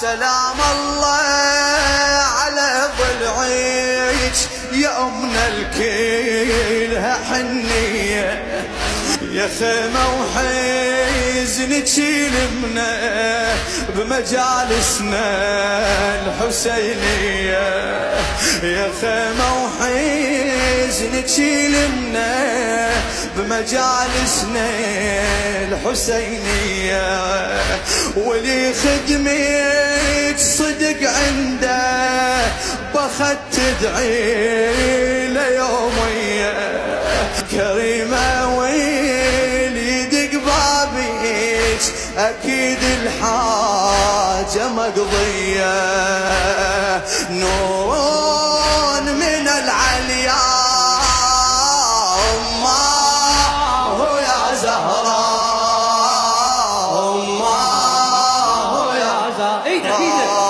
سلام الله على ضلعيك يا أمنا الكلها حنية، يا خيمة وحزنك يلمنا بمجالسنا الحسينية، يا خيمة وحزنك يلمنا بمجالسنا الحسينية، ولي خدمك صدق عنده بخت تدعي ليومية، كريمة ويلي بابك أكيد الحاجة مقضية، نور من العليا أمه يا زهراء، أمه يا زهراء.